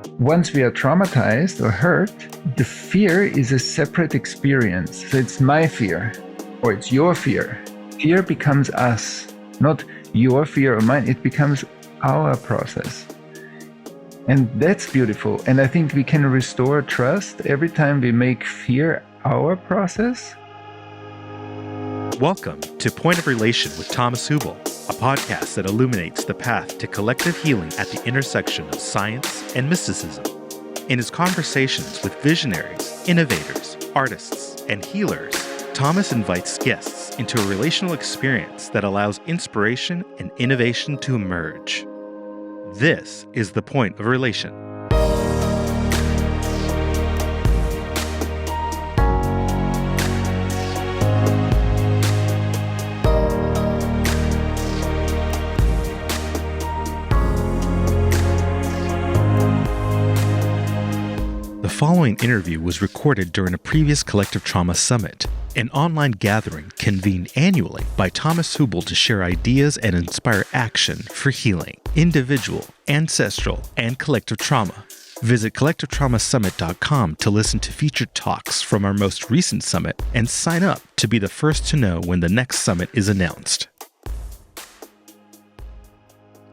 once we are traumatized or hurt, the fear is a separate experience. So it's my fear or it's your fear. Fear becomes us, not your fear or mine. It becomes our process. And that's beautiful. And I think we can restore trust every time we make fear our process. Welcome to Point of Relation with Thomas Hübl, a podcast that illuminates the path to collective healing at the intersection of science and mysticism. In his conversations with visionaries, innovators, artists, and healers, Thomas invites guests into a relational experience that allows inspiration and innovation to emerge. This is the Point of Relation. The following interview was recorded during a previous Collective Trauma Summit, an online gathering convened annually by Thomas Hübl to share ideas and inspire action for healing, individual, ancestral, and collective trauma. Visit collectivetraumasummit.com to listen to featured talks from our most recent summit and sign up to be the first to know when the next summit is announced.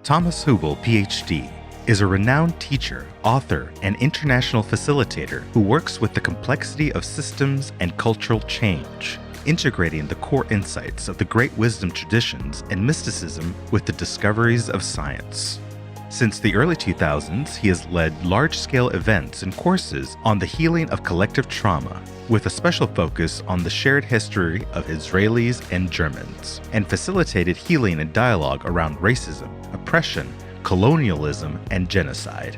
Thomas Hübl, PhD, is a renowned teacher, author, and international facilitator who works with the complexity of systems and cultural change, integrating the core insights of the great wisdom traditions and mysticism with the discoveries of science. Since the early 2000s, he has led large-scale events and courses on the healing of collective trauma, with a special focus on the shared history of Israelis and Germans, and facilitated healing and dialogue around racism, oppression, colonialism, and genocide.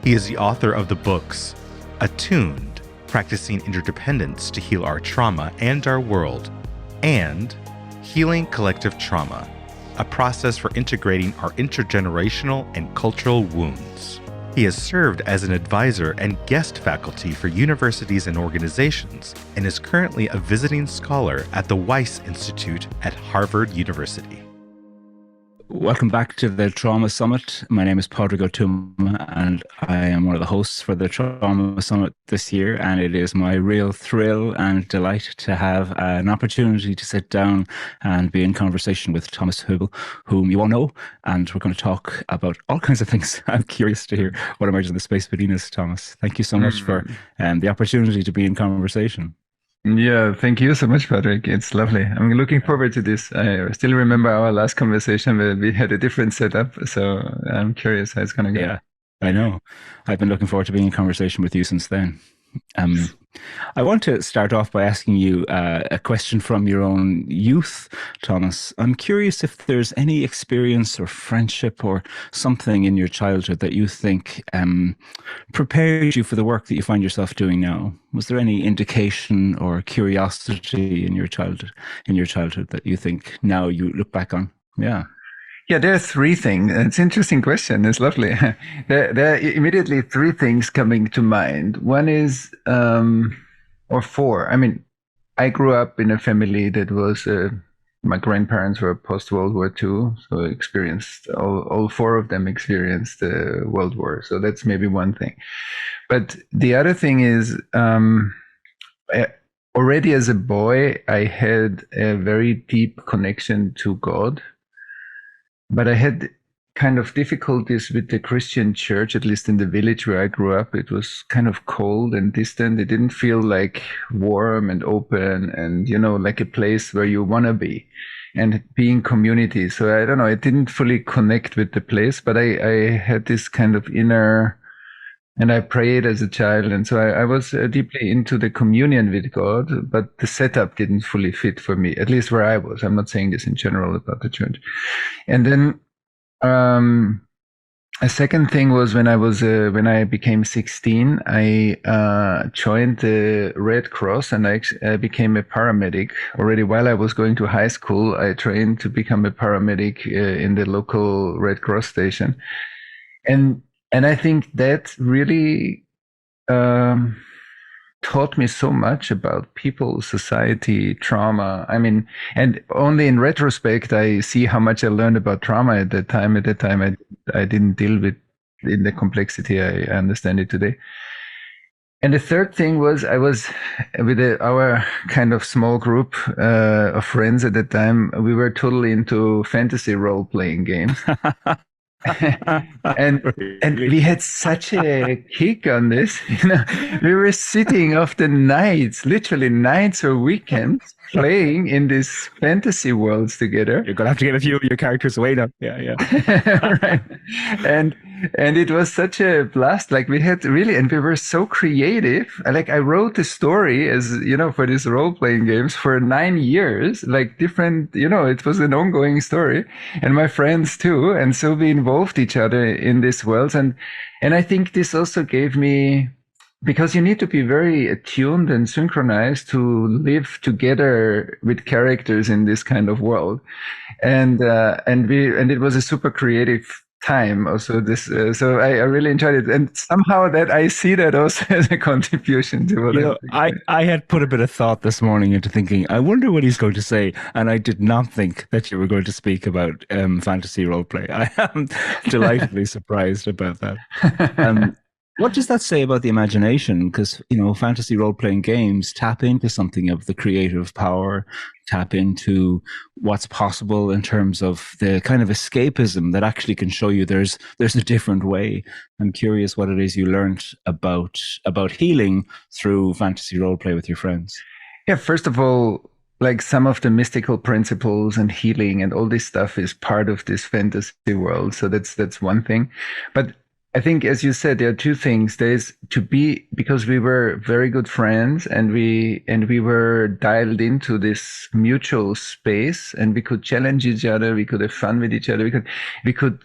He is the author of the books Attuned, Practicing Interdependence to Heal Our Trauma and Our World, and Healing Collective Trauma, a process for integrating our intergenerational and cultural wounds. He has served as an advisor and guest faculty for universities and organizations, and is currently a visiting scholar at the Weiss Institute at Harvard University. Welcome back to the Trauma Summit. My name is Pádraig Ó Tuama, and I am one of the hosts for the Trauma Summit this year. And it is my real thrill and delight to have an opportunity to sit down and be in conversation with Thomas Hübl, whom you all know. And we're going to talk about all kinds of things. I'm curious to hear what emerges in the space between us, Thomas. Thank you so much for the opportunity to be in conversation. Yeah, thank you so much, Pádraig. It's lovely. I'm looking forward to this. I still remember our last conversation where we had a different setup, so I'm curious how it's going to go. Yeah, I know. I've been looking forward to being in conversation with you since then. I want to start off by asking you a question from your own youth, Thomas. I'm curious if there's any experience or friendship or something in your childhood that you think prepared you for the work that you find yourself doing now. Was there any indication or curiosity in your childhood that you think now you look back on? Yeah, there are three things. It's an interesting question. It's lovely. There are immediately three things coming to mind. One is, or four. I mean, I grew up in a family that was, my grandparents were post-World War II, so experienced, all four of them experienced the World War. So that's maybe one thing. But the other thing is, already as a boy, I had a very deep connection to God. But I had kind of difficulties with the Christian church, at least in the village where I grew up. It was kind of cold and distant. It didn't feel like warm and open and, like a place where you want to be and being community. So I don't know, it didn't fully connect with the place, but I had this kind of inner, and I prayed as a child. And so I was deeply into the communion with God, but the setup didn't fully fit for me, at least where I was. I'm not saying this in general about the church. And then a second thing was when I became 16, I joined the Red Cross and I became a paramedic. Already while I was going to high school, I trained to become a paramedic in the local Red Cross station. And I think that really taught me so much about people, society, trauma. I mean, and only in retrospect, I see how much I learned about trauma at that time. At that time, I didn't deal with in the complexity I understand it today. And the third thing was I was with our kind of small group of friends at the time. We were totally into fantasy role-playing games. and we had such a kick on this. We were sitting often nights, literally nights or weekends, playing in these fantasy worlds together. You're gonna have to get a few of your characters away now. Yeah. Right. And it was such a blast. Like we had really, and we were so creative. Like I wrote a story as, for these role-playing games for 9 years, like different, it was an ongoing story, and my friends too. And so we involved each other in these worlds. And I think this also gave me, because you need to be very attuned and synchronized to live together with characters in this kind of world. And it was a super creative time also this so I really enjoyed it, and somehow that I see that also as a contribution to what I had put a bit of thought this morning into thinking, I wonder what he's going to say, and I did not think that you were going to speak about fantasy role play. I am delightedly surprised about that. What does that say about the imagination? Because, fantasy role-playing games tap into something of the creative power, tap into what's possible in terms of the kind of escapism that actually can show you there's a different way. I'm curious what it is you learned about healing through fantasy role-play with your friends. Yeah, first of all, like some of the mystical principles and healing and all this stuff is part of this fantasy world. So that's one thing. But I think, as you said, there are two things. There's to be, because we were very good friends and we were dialed into this mutual space, and we could challenge each other. We could have fun with each other. We could,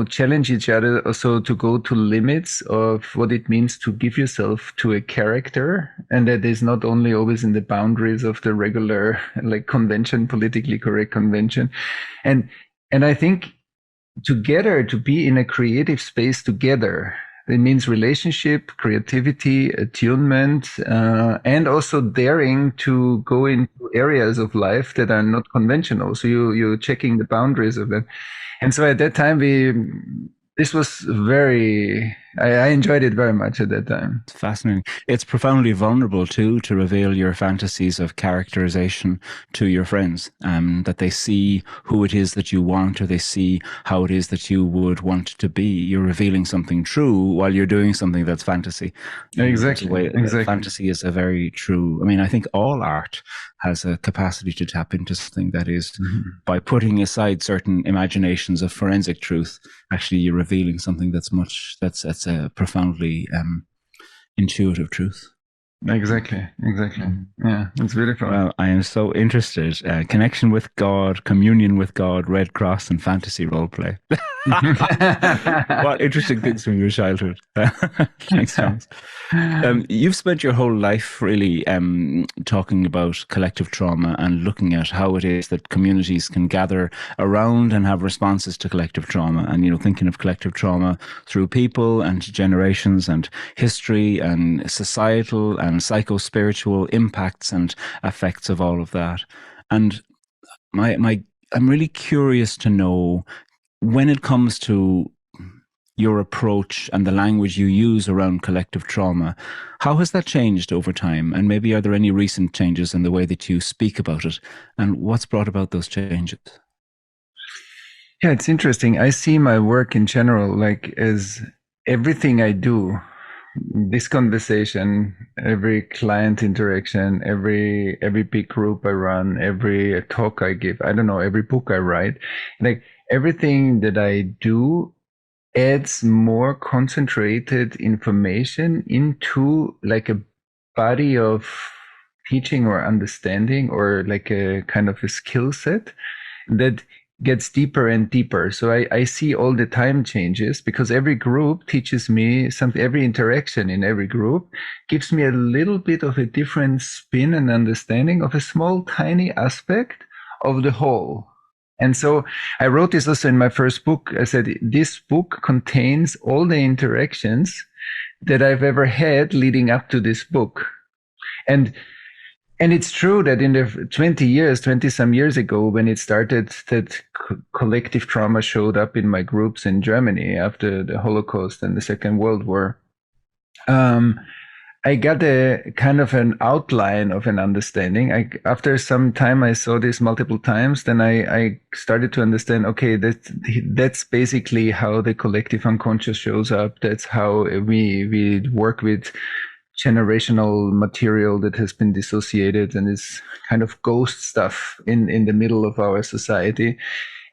challenge each other also to go to limits of what it means to give yourself to a character. And that is not only always in the boundaries of the regular, like convention, politically correct convention. And I think, together, to be in a creative space together, it means relationship, creativity, attunement, and also daring to go into areas of life that are not conventional. So you're checking the boundaries of them. And so at that time, this was I enjoyed it very much at that time. It's fascinating. It's profoundly vulnerable too, to reveal your fantasies of characterization to your friends, that they see who it is that you want, or they see how it is that you would want to be. You're revealing something true while you're doing something that's fantasy. Exactly. Fantasy is a very true, I think all art has a capacity to tap into something that is, by putting aside certain imaginations of forensic truth, actually you're revealing something that's a profoundly intuitive truth. Exactly. Yeah, it's beautiful. Well, I am so interested. Connection with God, communion with God, Red Cross, and fantasy role play. What interesting things from your childhood. Thanks, Thomas. You've spent your whole life really talking about collective trauma and looking at how it is that communities can gather around and have responses to collective trauma, and thinking of collective trauma through people and generations and history and societal and psycho-spiritual impacts and effects of all of that. And I'm really curious to know, when it comes to your approach and the language you use around collective trauma, how has that changed over time? And maybe are there any recent changes in the way that you speak about it? And what's brought about those changes? Yeah, it's interesting. I see my work in general, like as everything I do, this conversation, every client interaction, every big group I run, every talk I give, I don't know, every book I write, like everything that I do adds more concentrated information into like a body of teaching or understanding, or like a kind of a skill set that gets deeper and deeper. So I see all the time changes, because every group teaches me something. Every interaction in every group gives me a little bit of a different spin and understanding of a small, tiny aspect of the whole. And so I wrote this also in my first book. I said, this book contains all the interactions that I've ever had leading up to this book. And And it's true that in the 20 some years ago, when it started, that collective trauma showed up in my groups in Germany after the Holocaust and the Second World War. I got a kind of an outline of an understanding. After some time, I saw this multiple times. Then I started to understand. Okay, that's basically how the collective unconscious shows up. That's how we work with generational material that has been dissociated and is kind of ghost stuff in the middle of our society.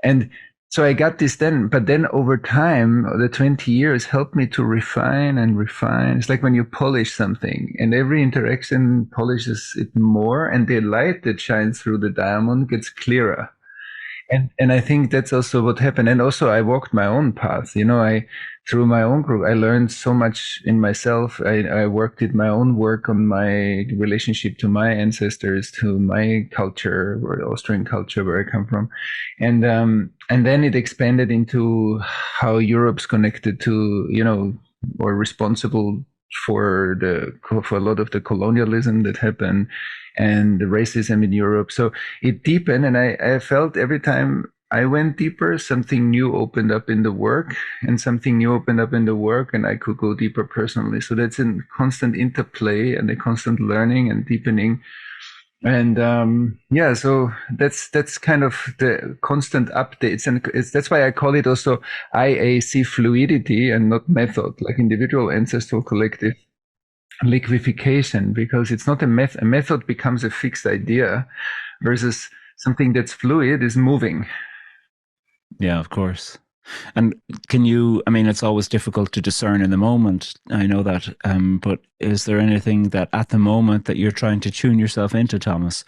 And so I got this then, but then over time, the 20 years helped me to refine and refine. It's like when you polish something, and every interaction polishes it more, and the light that shines through the diamond gets clearer. And I think that's also what happened. And also I walked my own path. Through my own group, I learned so much in myself. I worked in my own work on my relationship to my ancestors, to my culture, or Austrian culture, where I come from. And then it expanded into how Europe's connected to, or responsible for a lot of the colonialism that happened and the racism in Europe. So it deepened, and I felt every time I went deeper, something new opened up in the work, and something new opened up in the work, and I could go deeper personally. So that's a constant interplay and a constant learning and deepening. And so that's kind of the constant updates, and that's why I call it also IAC fluidity and not method, like individual, ancestral, collective liquefaction, because it's not a method. A method becomes a fixed idea, versus something that's fluid is moving. Yeah, of course. And it's always difficult to discern in the moment. I know that. But is there anything that at the moment that you're trying to tune yourself into, Thomas,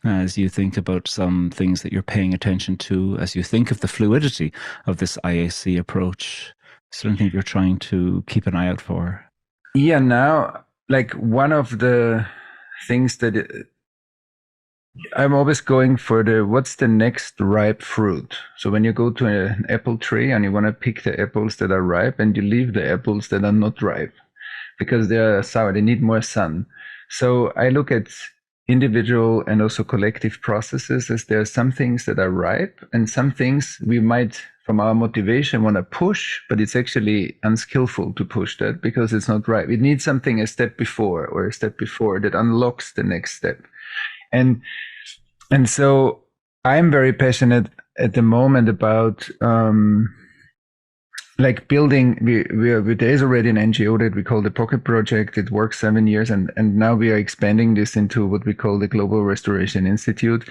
as you think about some things that you're paying attention to, as you think of the fluidity of this IAC approach? Is there anything you're trying to keep an eye out for? Yeah, now, like one of the things that I'm always going for what's the next ripe fruit. So when you go to an apple tree and you want to pick the apples that are ripe, and you leave the apples that are not ripe because they are sour, they need more sun. So I look at individual and also collective processes as there are some things that are ripe, and some things we might, from our motivation, want to push, but it's actually unskillful to push that because it's not ripe. It needs something a step before that unlocks the next step. And so I'm very passionate at the moment about building. There is already an NGO that we call the Pocket Project. It works 7 years, and now we are expanding this into what we call the Global Restoration Institute.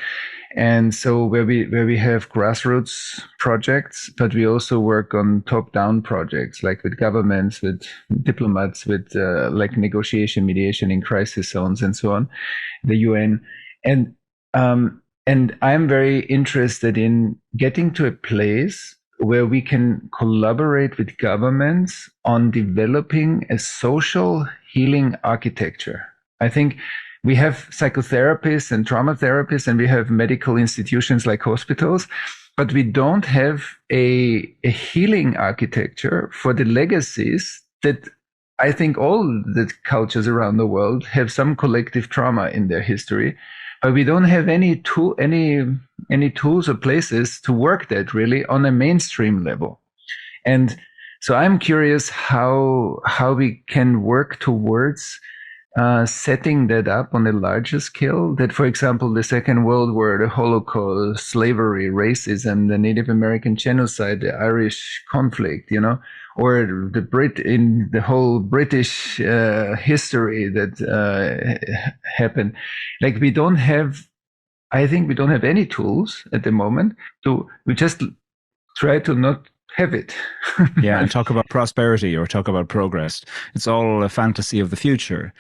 And so where we have grassroots projects, but we also work on top-down projects, like with governments, with diplomats, with negotiation, mediation in crisis zones, and so on, the UN. And I'm very interested in getting to a place where we can collaborate with governments on developing a social healing architecture. I think we have psychotherapists and trauma therapists, and we have medical institutions like hospitals, but we don't have a healing architecture for the legacies that I think all the cultures around the world have some collective trauma in their history. But we don't have any tools or places to work that really on a mainstream level. And so I'm curious how we can work towards setting that up on a larger scale. That, for example, the Second World War, the Holocaust, slavery, racism, the Native American genocide, the Irish conflict, or the whole British history that happened. Like I think we don't have any tools at the moment. We just try to not have it. Yeah, and talk about prosperity or talk about progress. It's all a fantasy of the future.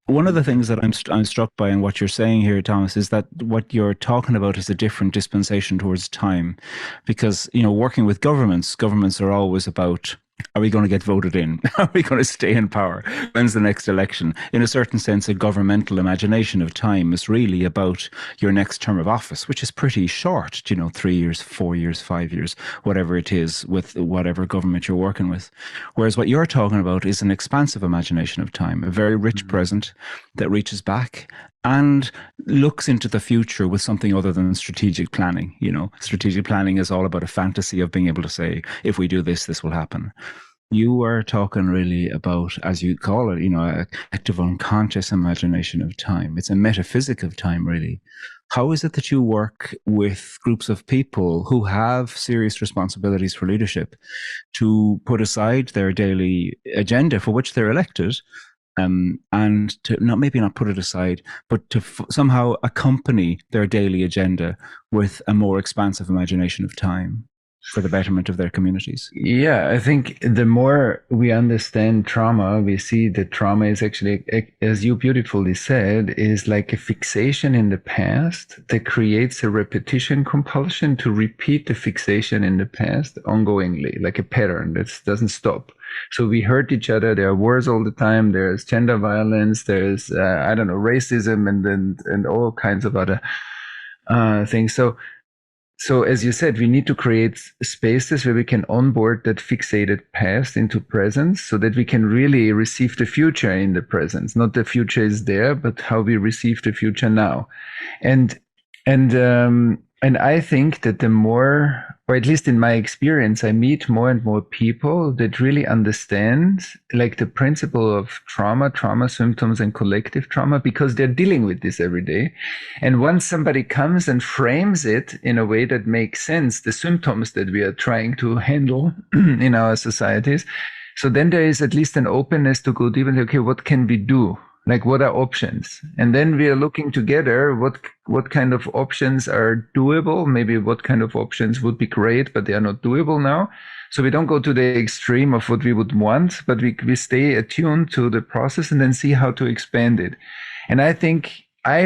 One of the things that I'm struck by in what you're saying here, Thomas, is that what you're talking about is a different dispensation towards time. Because, working with governments are always about, are we going to get voted in? Are we going to stay in power? When's the next election? In a certain sense, a governmental imagination of time is really about your next term of office, which is pretty short, 3 years, 4 years, 5 years, whatever it is with whatever government you're working with. Whereas what you're talking about is an expansive imagination of time, a very rich present that reaches back and looks into the future with something other than strategic planning. Strategic planning is all about a fantasy of being able to say, if we do this, this will happen. You are talking really about, as you call it, a collective unconscious imagination of time. It's a metaphysic of time, really. How is it that you work with groups of people who have serious responsibilities for leadership to put aside their daily agenda for which they're elected, and to maybe not put it aside, but to somehow accompany their daily agenda with a more expansive imagination of time for the betterment of their communities? Yeah, I think the more we understand trauma, we see that trauma is actually, as you beautifully said, is like a fixation in the past that creates a repetition compulsion to repeat the fixation in the past ongoingly, like a pattern that doesn't stop. So we hurt each other. There are wars all the time. There's gender violence. There's, racism and all kinds of other things. So as you said, we need to create spaces where we can onboard that fixated past into presence so that we can really receive the future in the presence. Not the future is there, but how we receive the future now. And I think that the more, or at least in my experience, I meet more and more people that really understand like the principle of trauma symptoms and collective trauma, because they're dealing with this every day. And once somebody comes and frames it in a way that makes sense, the symptoms that we are trying to handle in our societies, so then there is at least an openness to go deep and say, okay, what can we do? Like, what are options? And then we are looking together, what kind of options are doable? Maybe what kind of options would be great, but they are not doable now. So we don't go to the extreme of what we would want, but we stay attuned to the process and then see how to expand it. And I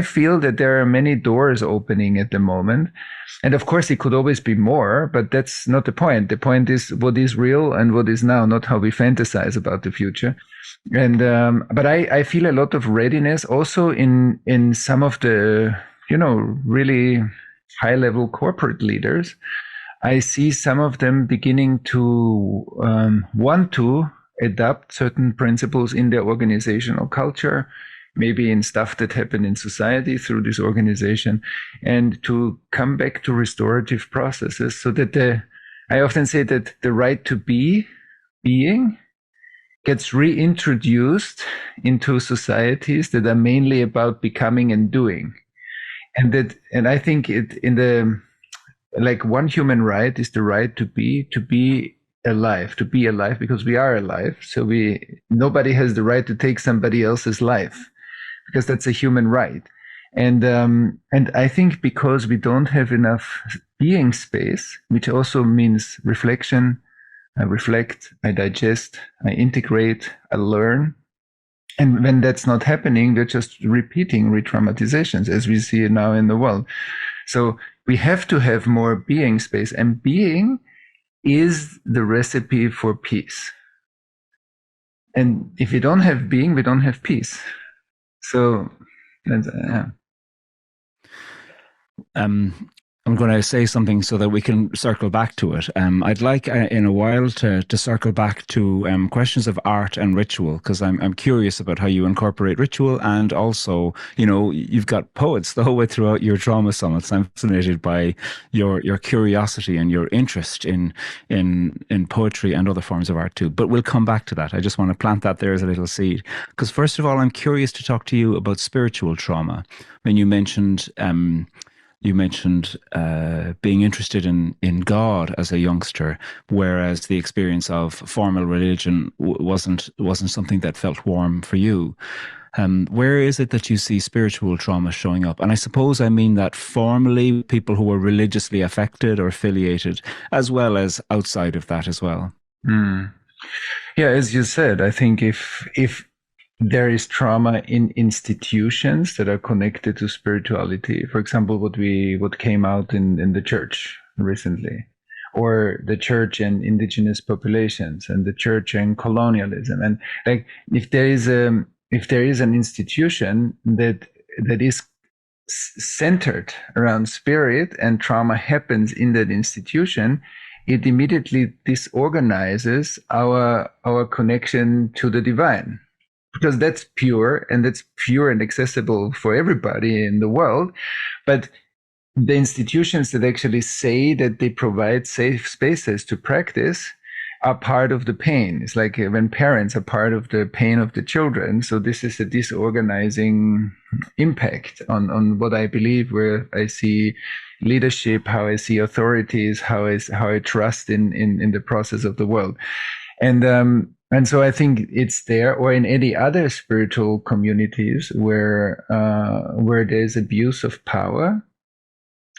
feel that there are many doors opening at the moment. And of course, it could always be more, but that's not the point. The point is what is real and what is now, not how we fantasize about the future. And but I feel a lot of readiness also in some of the really high level corporate leaders. I see some of them beginning to want to adopt certain principles in their organizational culture, maybe in stuff that happened in society through this organization, and to come back to restorative processes so that I often say that the right to being gets reintroduced into societies that are mainly about becoming and doing. And I think one human right is the right to be alive because we are alive. So nobody has the right to take somebody else's life because that's a human right. And I think because we don't have enough being space, which also means reflection, I reflect, I digest, I integrate, I learn. And when that's not happening, we're just repeating re-traumatizations as we see it now in the world. So we have to have more being space, and being is the recipe for peace. And if we don't have being, we don't have peace. So, yeah. I'm going to say something so that we can circle back to it. I'd like in a while to circle back to questions of art and ritual, because I'm curious about how you incorporate ritual, and also, you've got poets the whole way throughout your trauma summits. I'm fascinated by your curiosity and your interest in poetry and other forms of art too. But we'll come back to that. I just want to plant that there as a little seed, because first of all, I'm curious to talk to you about spiritual trauma. When you mentioned being interested in God as a youngster, whereas the experience of formal religion wasn't something that felt warm for you. Where is it that you see spiritual trauma showing up? And I suppose I mean that formally, people who were religiously affected or affiliated, as well as outside of that as well. Yeah, as you said, I think if there is trauma in institutions that are connected to spirituality. For example, what came out in the church recently, or the church and indigenous populations, and the church and colonialism. And like, if there is an institution that is centered around spirit and trauma happens in that institution, it immediately disorganizes our connection to the divine. because that's pure and accessible for everybody in the world. But the institutions that actually say that they provide safe spaces to practice are part of the pain. It's like when parents are part of the pain of the children. So this is a disorganizing impact on what I believe, where I see leadership, how I see authorities, how I trust in the process of the world. And so I think it's there, or in any other spiritual communities where there's abuse of power,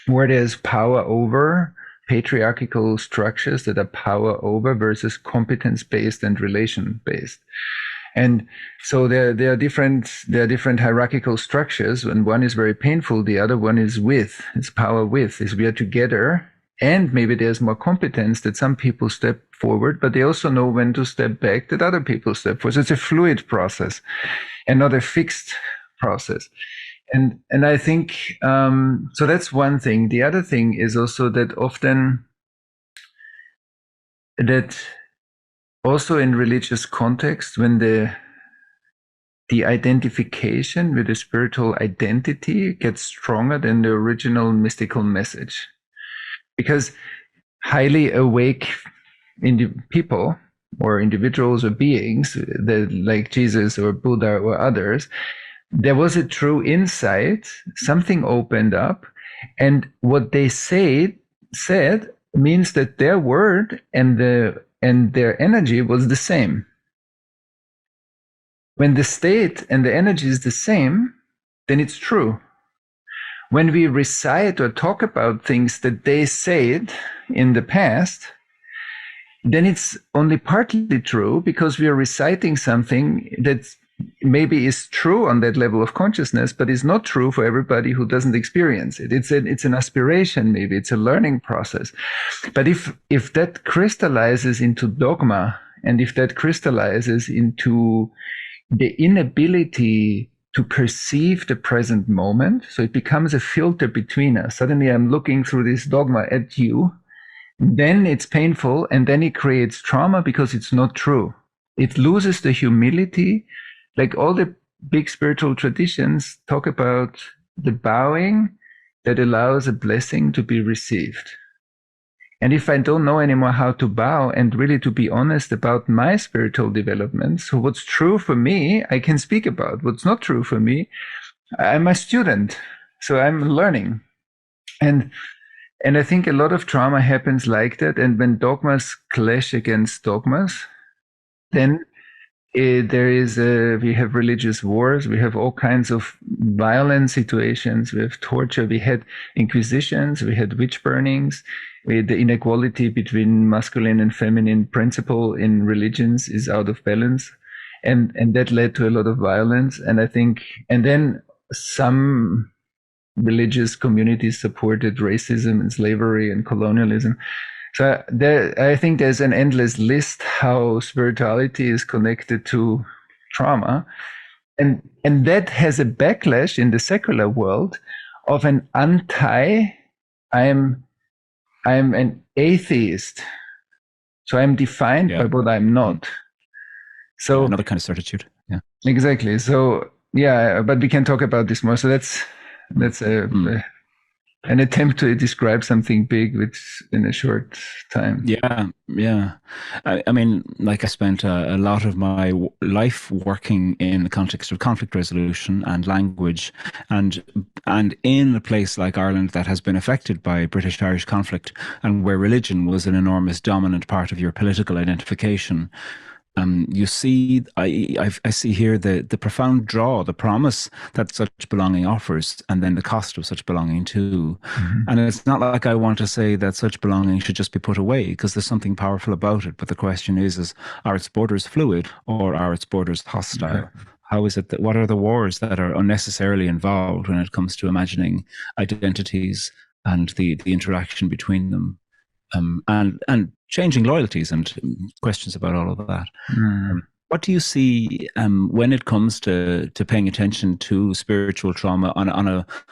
where there's power over patriarchal structures that are power over versus competence-based and relation-based. And so there are different hierarchical structures, and one is very painful, the other one is it's power with, is we are together, and maybe there's more competence that some people step forward, but they also know when to step back that other people step forward. So it's a fluid process and not a fixed process. And I think, so that's one thing. The other thing is also that often that also in religious context, when the identification with the spiritual identity gets stronger than the original mystical message, because highly awake people or individuals or beings that, like Jesus or Buddha or others, there was a true insight, something opened up, and what they said means that their word and their energy was the same. When the state and the energy is the same, then it's true. When we recite or talk about things that they said in the past, then it's only partly true, because we are reciting something that maybe is true on that level of consciousness, but is not true for everybody who doesn't experience it. It's an aspiration, maybe it's a learning process. But if that crystallizes into dogma, and if that crystallizes into the inability to perceive the present moment, so it becomes a filter between us. Suddenly I'm looking through this dogma at you, then it's painful, and then it creates trauma because it's not true. It loses the humility. Like all the big spiritual traditions talk about the bowing that allows a blessing to be received. And if I don't know anymore how to bow and really to be honest about my spiritual development, so what's true for me, I can speak about. What's not true for me, I'm a student, so I'm learning. And I think a lot of trauma happens like that. And when dogmas clash against dogmas, then we have religious wars, we have all kinds of violent situations, we have torture, we had inquisitions, we had witch burnings, the inequality between masculine and feminine principle in religions is out of balance. And that led to a lot of violence. And I think, and then some religious communities supported racism and slavery and colonialism. So I think there's an endless list how spirituality is connected to trauma. And that has a backlash in the secular world of an I'm an atheist. So I'm defined by what I'm not. So another kind of certitude. Yeah. Exactly. So yeah, but we can talk about this more. So that's an attempt to describe something big, which in a short time. Yeah. I mean, like I spent a lot of my life working in the context of conflict resolution and language, and in a place like Ireland that has been affected by British-Irish conflict, and where religion was an enormous dominant part of your political identification. You see, I see here the profound draw, the promise that such belonging offers, and then the cost of such belonging too. Mm-hmm. And it's not like I want to say that such belonging should just be put away, because there's something powerful about it. But the question is are its borders fluid or are its borders hostile? Yeah. How is it that, what are the wars that are unnecessarily involved when it comes to imagining identities and the interaction between them? And changing loyalties and questions about all of that. What do you see when it comes to paying attention to spiritual trauma on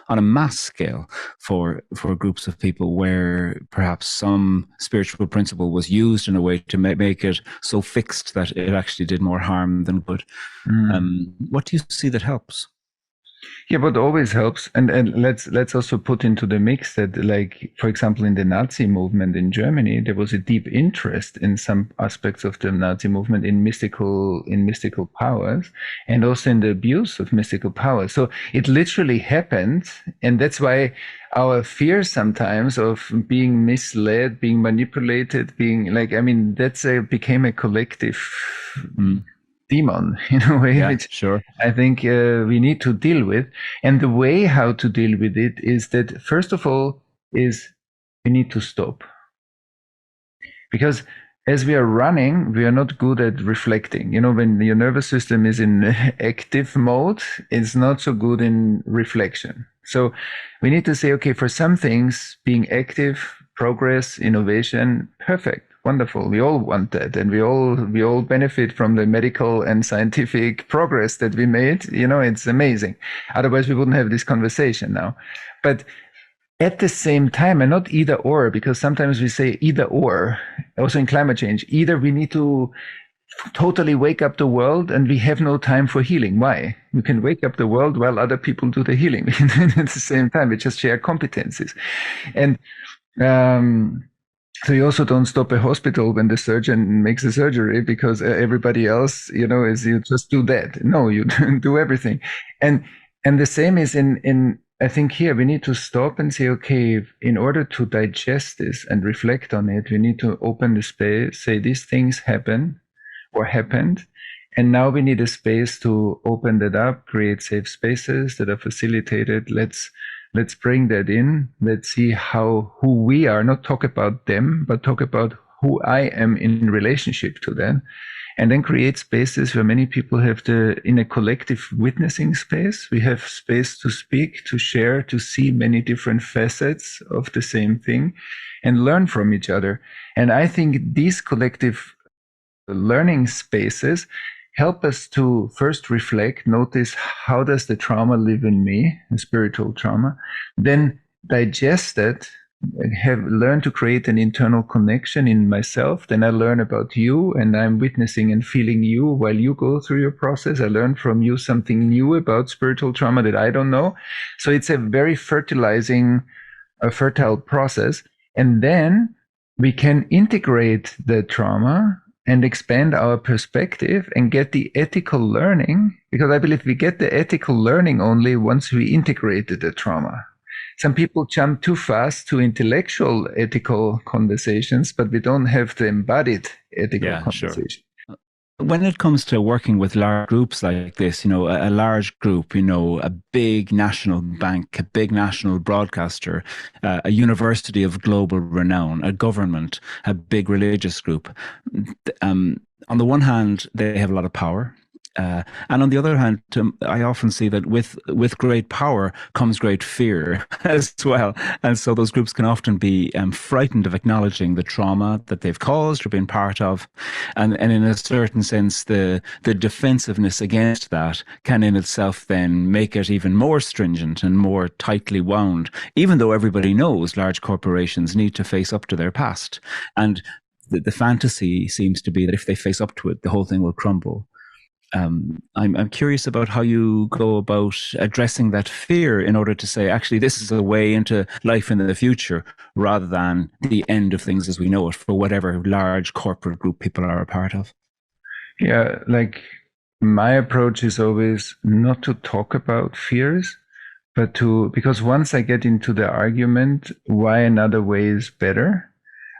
a mass scale for groups of people, where perhaps some spiritual principle was used in a way to make it so fixed that it actually did more harm than good? What do you see that helps? Yeah, but always helps. And let's also put into the mix that, like, for example, in the Nazi movement in Germany, there was a deep interest in some aspects of the Nazi movement in mystical powers, and also in the abuse of mystical powers. So it literally happened, and that's why our fear sometimes of being misled, being manipulated, being like, I mean, became a collective demon in a way, which sure. I think we need to deal with. And the way how to deal with it is that, first of all, is we need to stop. Because as we are running, we are not good at reflecting. You know, when your nervous system is in active mode, it's not so good in reflection. So we need to say, okay, for some things, being active, progress, innovation, perfect. Wonderful. We all want that. And we all benefit from the medical and scientific progress that we made. You know, it's amazing. Otherwise, we wouldn't have this conversation now. But at the same time, and not either or, because sometimes we say either or, also in climate change, either we need to totally wake up the world and we have no time for healing. Why? We can wake up the world while other people do the healing at the same time. We just share competencies. And, so you also don't stop a hospital when the surgeon makes a surgery because everybody else, you know, is you just do that. No, you do everything. And the same is in I think here we need to stop and say, okay, in order to digest this and reflect on it, we need to open the space, say these things happen or happened. And now we need a space to open that up, create safe spaces that are facilitated. Let's bring that in. Let's see who we are, not talk about them, but talk about who I am in relationship to them. And then create spaces where many people have in a collective witnessing space, we have space to speak, to share, to see many different facets of the same thing and learn from each other. And I think these collective learning spaces help us to first reflect, notice how does the trauma live in me, the spiritual trauma, then digest it, learn to create an internal connection in myself. Then I learn about you and I'm witnessing and feeling you while you go through your process. I learn from you something new about spiritual trauma that I don't know. So it's a very fertile process. And then we can integrate the trauma and expand our perspective and get the ethical learning, because I believe we get the ethical learning only once we integrated the trauma. Some people jump too fast to intellectual ethical conversations, but we don't have the embodied ethical conversation. Sure. When it comes to working with large groups like this, you know, a large group, you know, a big national bank, a big national broadcaster, a university of global renown, a government, a big religious group. On the one hand, they have a lot of power. And on the other hand, I often see that with great power comes great fear as well. And so those groups can often be frightened of acknowledging the trauma that they've caused or been part of. And in a certain sense, the defensiveness against that can in itself then make it even more stringent and more tightly wound, even though everybody knows large corporations need to face up to their past. And the fantasy seems to be that if they face up to it, the whole thing will crumble. I'm curious about how you go about addressing that fear in order to say, actually, this is a way into life in the future rather than the end of things as we know it for whatever large corporate group people are a part of. Yeah, like my approach is always not to talk about fears, but because once I get into the argument why another way is better,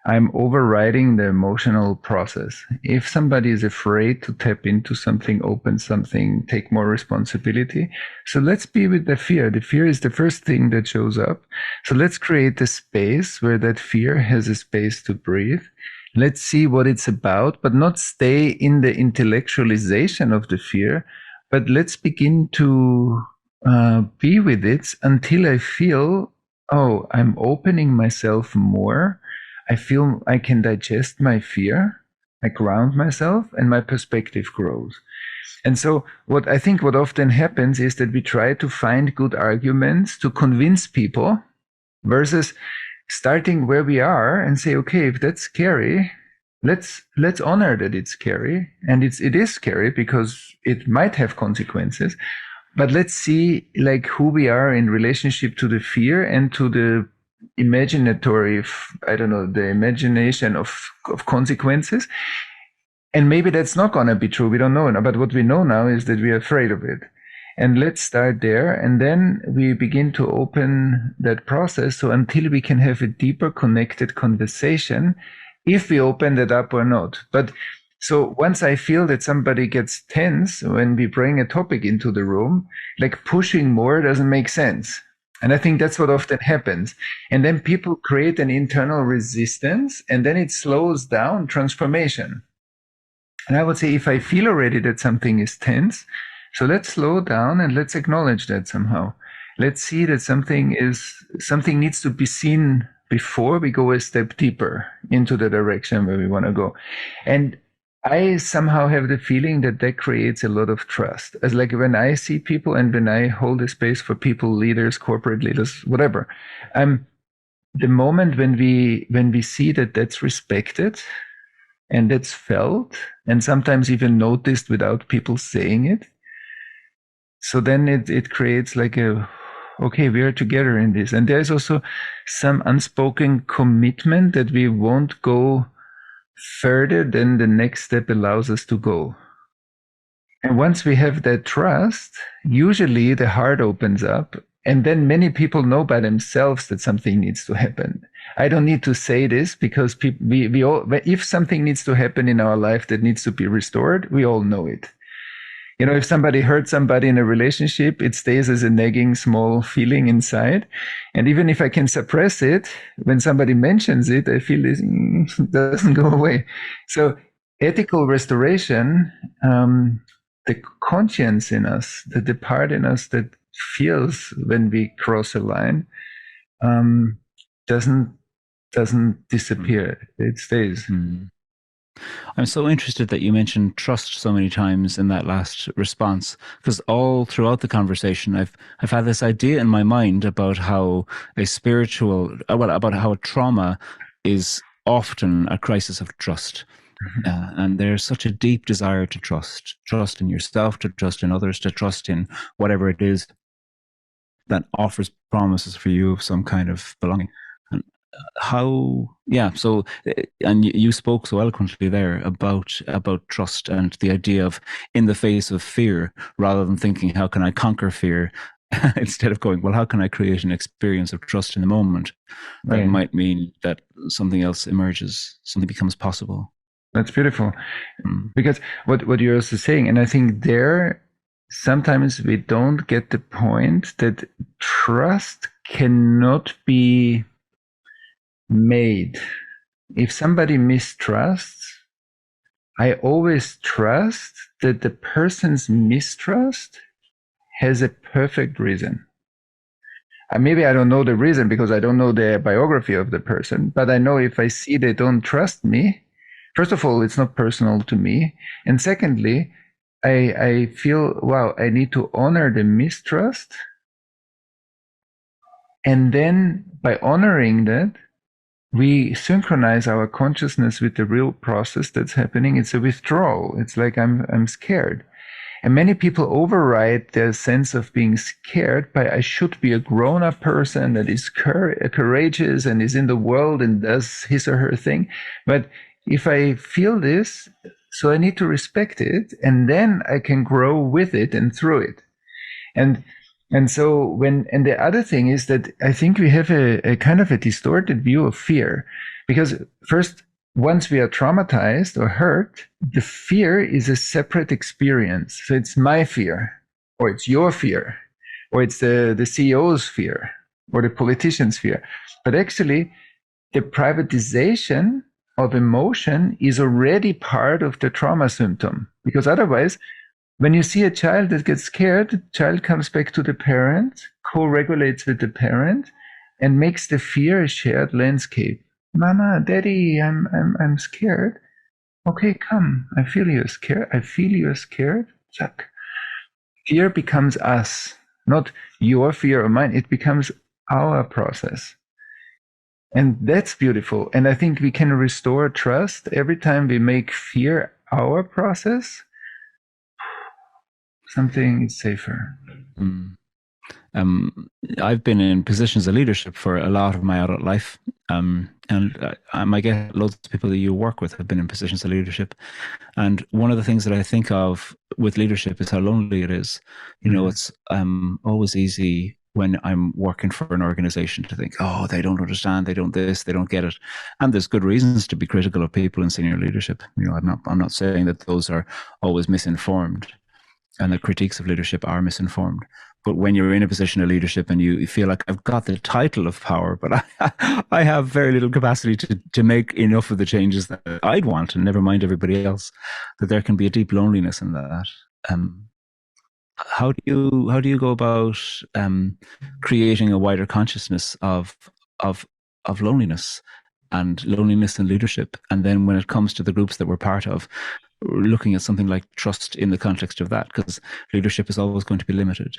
I'm overriding the emotional process. If somebody is afraid to tap into something, open something, take more responsibility, so let's be with the fear. The fear is the first thing that shows up. So let's create a space where that fear has a space to breathe. Let's see what it's about, but not stay in the intellectualization of the fear, but let's begin to be with it until I feel, oh, I'm opening myself more. I feel I can digest my fear. I ground myself, and my perspective grows. And so what often happens is that we try to find good arguments to convince people versus starting where we are and say, okay, if that's scary, let's honor that it's scary. And it is scary because it might have consequences. But let's see like who we are in relationship to the fear and to the imaginatory, the imagination of consequences. And maybe that's not going to be true. We don't know. But what we know now is that we are afraid of it. And let's start there. And then we begin to open that process. So until we can have a deeper connected conversation, if we open that up or not. But so once I feel that somebody gets tense when we bring a topic into the room, like pushing more doesn't make sense. And I think that's what often happens. And then people create an internal resistance, and then it slows down transformation. And I would say if I feel already that something is tense, so let's slow down and let's acknowledge that somehow. Let's see that something needs to be seen before we go a step deeper into the direction where we want to go. And I somehow have the feeling that creates a lot of trust. As like when I see people and when I hold a space for people, leaders, corporate leaders, whatever, the moment when we see that that's respected and that's felt and sometimes even noticed without people saying it, so then it creates like okay, we are together in this. And there's also some unspoken commitment that we won't go further than the next step allows us to go. And once we have that trust, usually the heart opens up, and then many people know by themselves that something needs to happen. I don't need to say this because we all, if something needs to happen in our life that needs to be restored, we all know it. You know, if somebody hurt somebody in a relationship, it stays as a nagging small feeling inside. And even if I can suppress it, when somebody mentions it, I feel this doesn't go away. So ethical restoration, the conscience in us, the part in us that feels when we cross a line, doesn't disappear. It stays. Mm. I'm so interested that you mentioned trust so many times in that last response, because all throughout the conversation, I've had this idea in my mind about how about how a trauma is often a crisis of trust. And there's such a deep desire to trust in yourself, to trust in others, to trust in whatever it is that offers promises for you of some kind of belonging. And you spoke so eloquently there about trust and the idea of in the face of fear, rather than thinking how can I conquer fear, instead of going, well, how can I create an experience of trust in the moment? Right. That might mean that something else emerges, something becomes possible. That's beautiful. Because what you're also saying, and I think there sometimes we don't get the point that trust cannot be made. If somebody mistrusts, I always trust that the person's mistrust has a perfect reason. Maybe I don't know the reason because I don't know the biography of the person, but I know if I see they don't trust me, first of all, it's not personal to me. And secondly, I feel, wow, I need to honor the mistrust. And then by honoring that, we synchronize our consciousness with the real process that's happening. It's a withdrawal. It's like I'm scared. And many people override their sense of being scared by I should be a grown-up person that is courageous and is in the world and does his or her thing. But if I feel this, so I need to respect it, and then I can grow with it and through it. And so and the other thing is that I think we have a kind of a distorted view of fear, because first, once we are traumatized or hurt, the fear is a separate experience. So it's my fear, or it's your fear, or it's the CEO's fear, or the politician's fear. But actually, the privatization of emotion is already part of the trauma symptom, because otherwise, when you see a child that gets scared, the child comes back to the parent, co-regulates with the parent, and makes the fear a shared landscape. Mama, Daddy, I'm scared. Okay, come. I feel you're scared. I feel you're scared. Zack. Fear becomes us, not your fear or mine. It becomes our process. And that's beautiful. And I think we can restore trust every time we make fear our process. Something is safer. Mm. I've been in positions of leadership for a lot of my adult life. And I get loads of people that you work with have been in positions of leadership. And one of the things that I think of with leadership is how lonely it is. You know, it's always easy when I'm working for an organization to think, oh, they don't understand, they don't this, they don't get it. And there's good reasons to be critical of people in senior leadership. You know, I'm not saying that those are always misinformed and the critiques of leadership are misinformed. But when you're in a position of leadership and you feel like I've got the title of power, but I have very little capacity to make enough of the changes that I'd want, and never mind everybody else, that there can be a deep loneliness in that. How do you go about creating a wider consciousness of loneliness and loneliness in leadership? And then when it comes to the groups that we're part of, looking at something like trust in the context of that, because leadership is always going to be limited.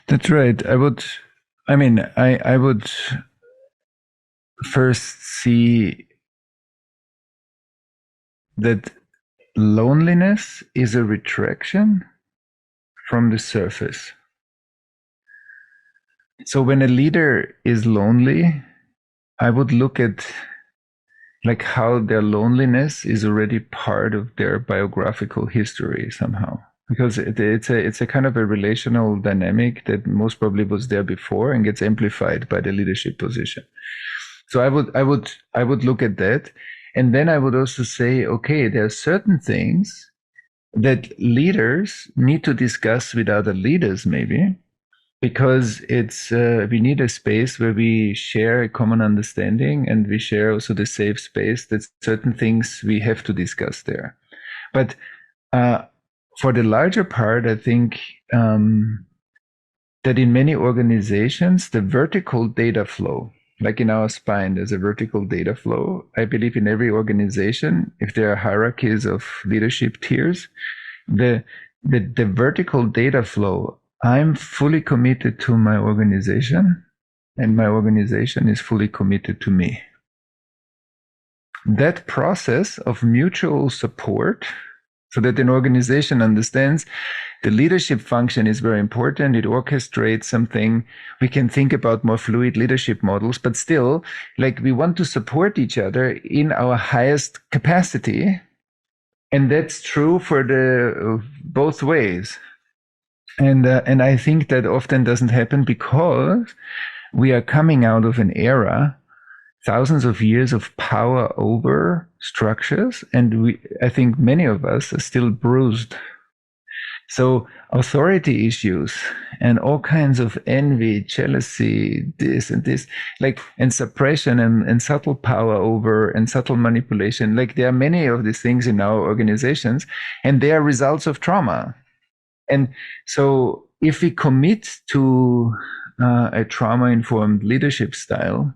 That's right. I would first see that loneliness is a retraction from the surface. So when a leader is lonely, I would look at like how their loneliness is already part of their biographical history somehow. Because it's a kind of a relational dynamic that most probably was there before and gets amplified by the leadership position. So I would look at that, and then I would also say, okay, there are certain things that leaders need to discuss with other leaders, maybe, because it's we need a space where we share a common understanding, and we share also the safe space that certain things we have to discuss there. But for the larger part, I think that in many organizations, the vertical data flow, like in our spine, there's a vertical data flow. I believe in every organization, if there are hierarchies of leadership tiers, the vertical data flow, I'm fully committed to my organization, and my organization is fully committed to me. That process of mutual support, so that an organization understands the leadership function is very important. It orchestrates something. We can think about more fluid leadership models, but still, like, we want to support each other in our highest capacity. And that's true for the both ways. And I think that often doesn't happen because we are coming out of an era, thousands of years of power over structures, and I think many of us are still bruised. So authority issues and all kinds of envy, jealousy, this and this, like, and suppression and subtle power over and subtle manipulation, like, there are many of these things in our organizations, and they are results of trauma. And so if we commit to a trauma-informed leadership style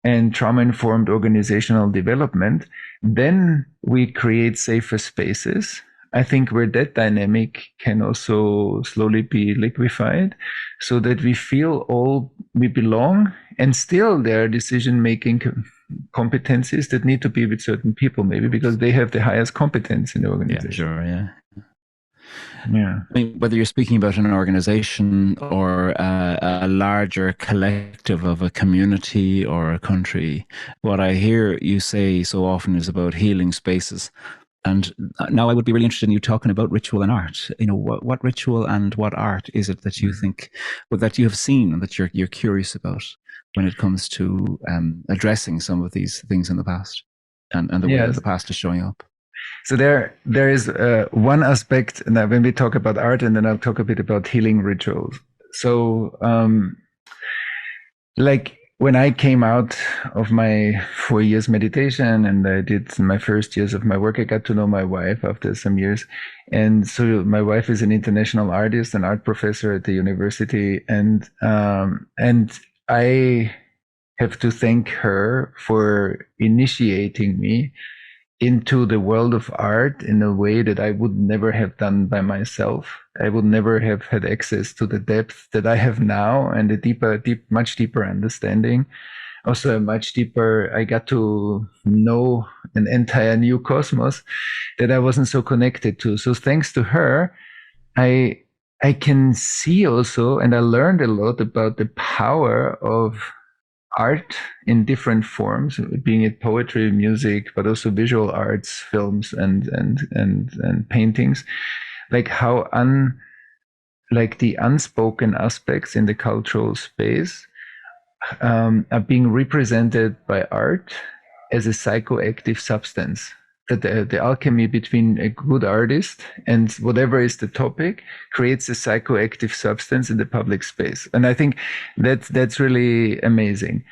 and trauma-informed organizational development, then we create safer spaces, I think, where that dynamic can also slowly be liquefied, so that we feel all we belong, and still there are decision-making competencies that need to be with certain people, maybe because they have the highest competence in the organization. Yeah, sure, yeah. Yeah. I mean, whether you're speaking about an organization or a larger collective of a community or a country, what I hear you say so often is about healing spaces. And now I would be really interested in you talking about ritual and art. You know, what ritual and what art is it that you think, well, that you have seen and that you're curious about when it comes to addressing some of these things in the past and the way that the past is showing up? So there is one aspect now when we talk about art, and then I'll talk a bit about healing rituals. So like, when I came out of my 4 years meditation and I did my first years of my work, I got to know my wife after some years. And so my wife is an international artist, an art professor at the university. And I have to thank her for initiating me into the world of art in a way that I would never have done by myself. I would never have had access to the depth that I have now, and a much deeper understanding. Also I got to know an entire new cosmos that I wasn't so connected to. So thanks to her, I can see also, and I learned a lot about the power of art in different forms, being it poetry, music, but also visual arts, films, and paintings, like how like the unspoken aspects in the cultural space are being represented by art as a psychoactive substance. That the alchemy between a good artist and whatever is the topic creates a psychoactive substance in the public space. And I think that's really amazing.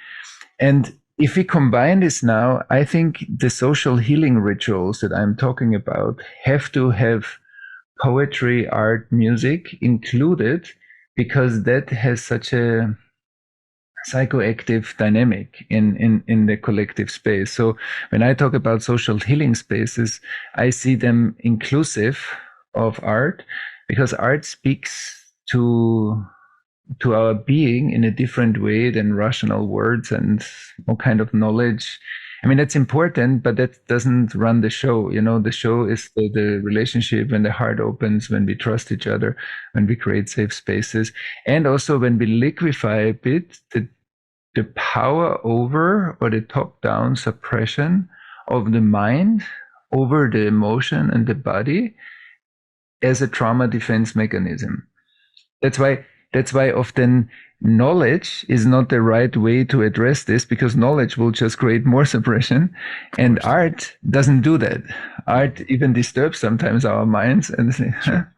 And if we combine this now, I think the social healing rituals that I'm talking about have to have poetry, art, music included, because that has such a psychoactive dynamic in the collective space. So when I talk about social healing spaces, I see them inclusive of art, because art speaks to our being in a different way than rational words and all kind of knowledge. I mean, that's important, but that doesn't run the show. You know, the show is the relationship, when the heart opens, when we trust each other, when we create safe spaces, and also when we liquefy a bit the power over, or the top-down suppression of the mind over the emotion and the body as a trauma defense mechanism. That's why often knowledge is not the right way to address this, because knowledge will just create more suppression, and art doesn't do that. Art even disturbs sometimes our minds, and Sure.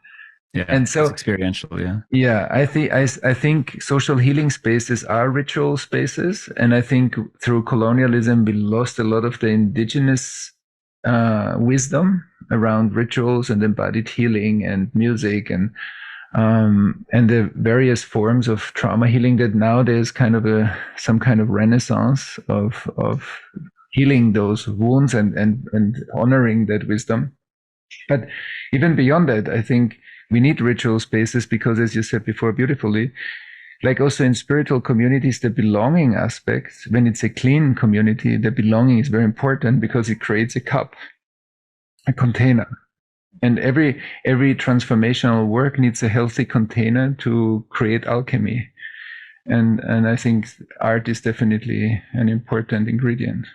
Yeah, and so it's experiential. Yeah, I think social healing spaces are ritual spaces, and I think through colonialism we lost a lot of the indigenous wisdom around rituals and embodied healing and music and the various forms of trauma healing, that now there's kind of some kind of renaissance of healing those wounds and honoring that wisdom. But even beyond that, I think we need ritual spaces, because, as you said before beautifully, like also in spiritual communities, the belonging aspect, when it's a clean community, the belonging is very important, because it creates a cup, a container. And every transformational work needs a healthy container to create alchemy. And I think art is definitely an important ingredient.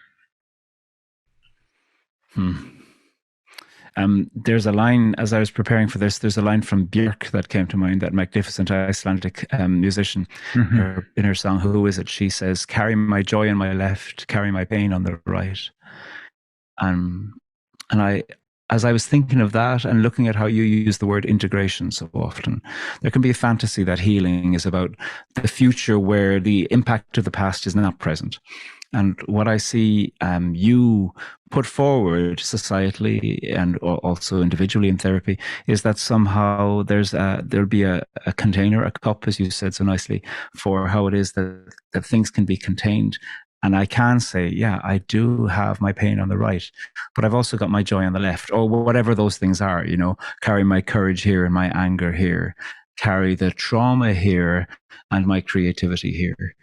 There's a line, as I was preparing for this, there's a line from Björk that came to mind, that magnificent Icelandic musician. Mm-hmm. In her song, Who Is It? She says, "Carry my joy on my left, carry my pain on the right." And as I was thinking of that and looking at how you use the word integration so often, there can be a fantasy that healing is about the future where the impact of the past is not present. And what I see you put forward societally and also individually in therapy is that somehow there'll be a container, a cup, as you said so nicely, for how it is that things can be contained. And I can say, yeah, I do have my pain on the right, but I've also got my joy on the left, or whatever those things are, you know, carry my courage here and my anger here, carry the trauma here and my creativity here.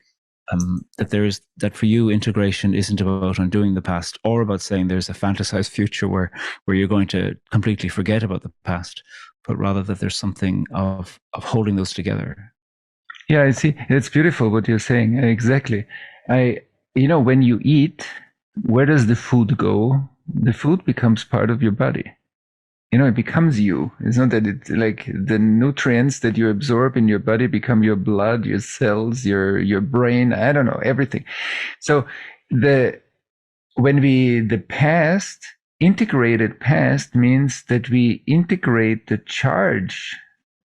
That for you, integration isn't about undoing the past or about saying there's a fantasized future where you're going to completely forget about the past, but rather that there's something of holding those together. Yeah, I see. It's beautiful what you're saying. Exactly. When you eat, where does the food go? The food becomes part of your body. It becomes you. It's not that it's like the nutrients that you absorb in your body become your blood, your cells, your brain, I don't know, everything. So the past, integrated past means that we integrate the charge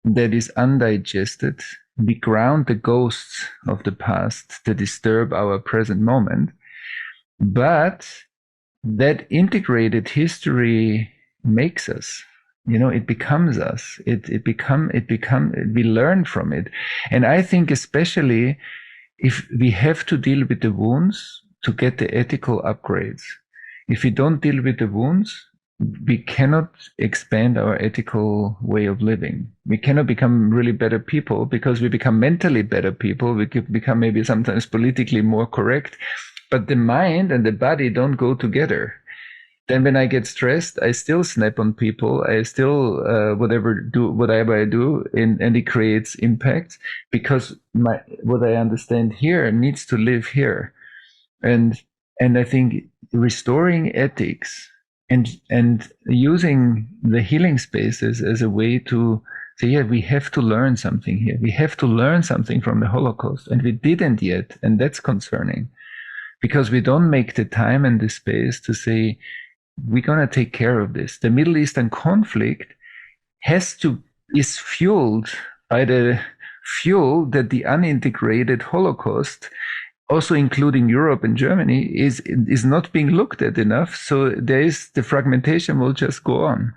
that is undigested. We ground the ghosts of the past that disturb our present moment. But that integrated history makes us, it becomes us. We learn from it. And I think especially if we have to deal with the wounds to get the ethical upgrades, if we don't deal with the wounds, we cannot expand our ethical way of living. We cannot become really better people, because we become mentally better people. We could become maybe sometimes politically more correct, but the mind and the body don't go together. Then when I get stressed, I still snap on people. I still whatever I do, and it creates impact, because what I understand here needs to live here. And I think restoring ethics and using the healing spaces as a way to say, yeah, we have to learn something here. We have to learn something from the Holocaust, and we didn't yet, and that's concerning, because we don't make the time and the space to say, we're going to take care of this. The Middle Eastern conflict is fueled by the fuel that the unintegrated Holocaust, also including Europe and Germany, is not being looked at enough. So the fragmentation will just go on.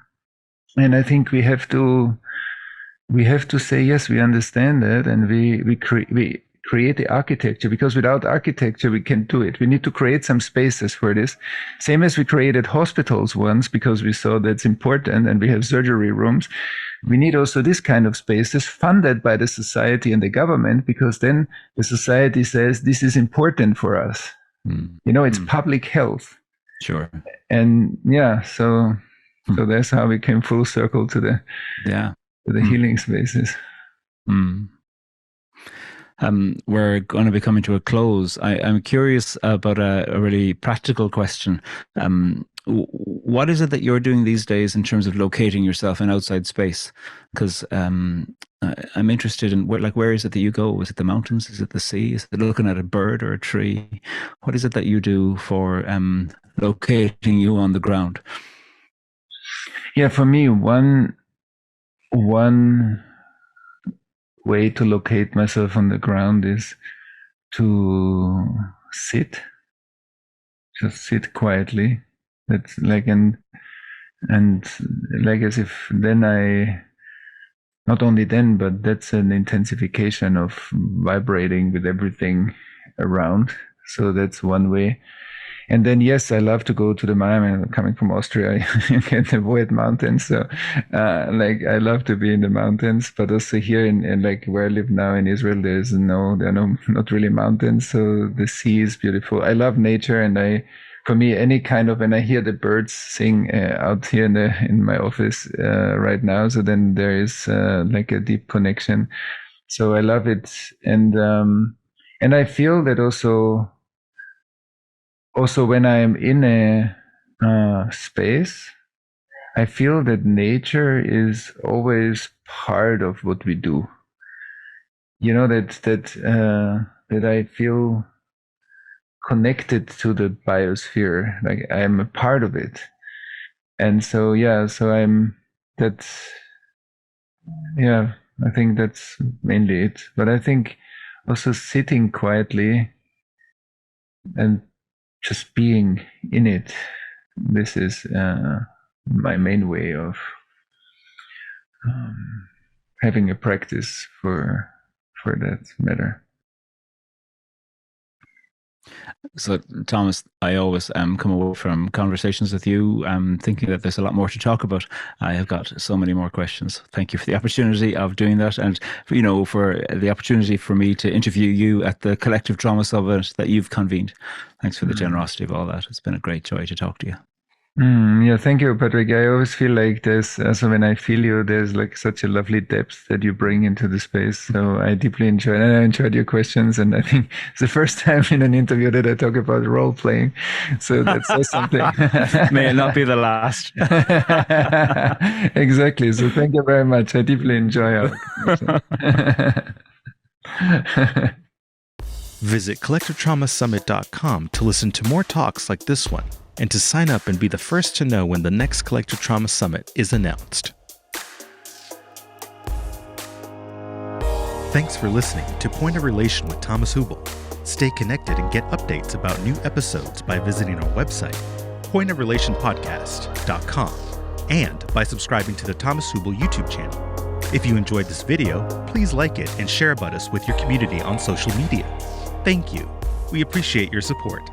And I think we have to say, yes, we understand that, and we create the architecture, because without architecture we can't do it. We need to create some spaces for this, same as we created hospitals once because we saw that's important, and we have surgery rooms. We need also this kind of spaces funded by the society and the government, because then the society says this is important for us. It's public health. Sure. And so that's how we came full circle to the healing spaces. We're going to be coming to a close. I'm curious about a really practical question. What is it that you're doing these days in terms of locating yourself in outside space? Because I'm interested in where is it that you go? Is it the mountains? Is it the sea? Is it looking at a bird or a tree? What is it that you do for locating you on the ground? Yeah, for me, one way to locate myself on the ground is to just sit quietly. That's like, and like as if then not only then, but that's an intensification of vibrating with everything around. So that's one way. And then, yes, I love to go to the mountains. Coming from Austria, you can't avoid mountains. So, I love to be in the mountains, but also here in like where I live now in Israel, there are not really mountains. So the sea is beautiful. I love nature, and for me, any kind of, and I hear the birds sing out here in my office right now. So then there is like a deep connection. So I love it, and I feel that also when I'm in a space, I feel that nature is always part of what we do. That I feel connected to the biosphere, like I'm a part of it. And so, I think that's mainly it. But I think also sitting quietly and just being in it, this is my main way of having a practice for that matter. So, Thomas, I always come away from conversations with you thinking that there's a lot more to talk about. I have got so many more questions. Thank you for the opportunity of doing that, and for the opportunity for me to interview you at the Collective Trauma Summit that you've convened. Thanks for the generosity of all that. It's been a great joy to talk to you. Thank you, Pádraig. I always feel like when I feel you, there's like such a lovely depth that you bring into the space. So I deeply enjoyed it, and I enjoyed your questions. And I think it's the first time in an interview that I talk about role playing. So that says something. May it not be the last. Exactly. So thank you very much. I deeply enjoy our conversation. Visit collectivetraumaSummit.com to listen to more talks like this one, and to sign up and be the first to know when the next Collective Trauma Summit is announced. Thanks for listening to Point of Relation with Thomas Hübl. Stay connected and get updates about new episodes by visiting our website, pointofrelationpodcast.com, and by subscribing to the Thomas Hübl YouTube channel. If you enjoyed this video, please like it and share about us with your community on social media. Thank you. We appreciate your support.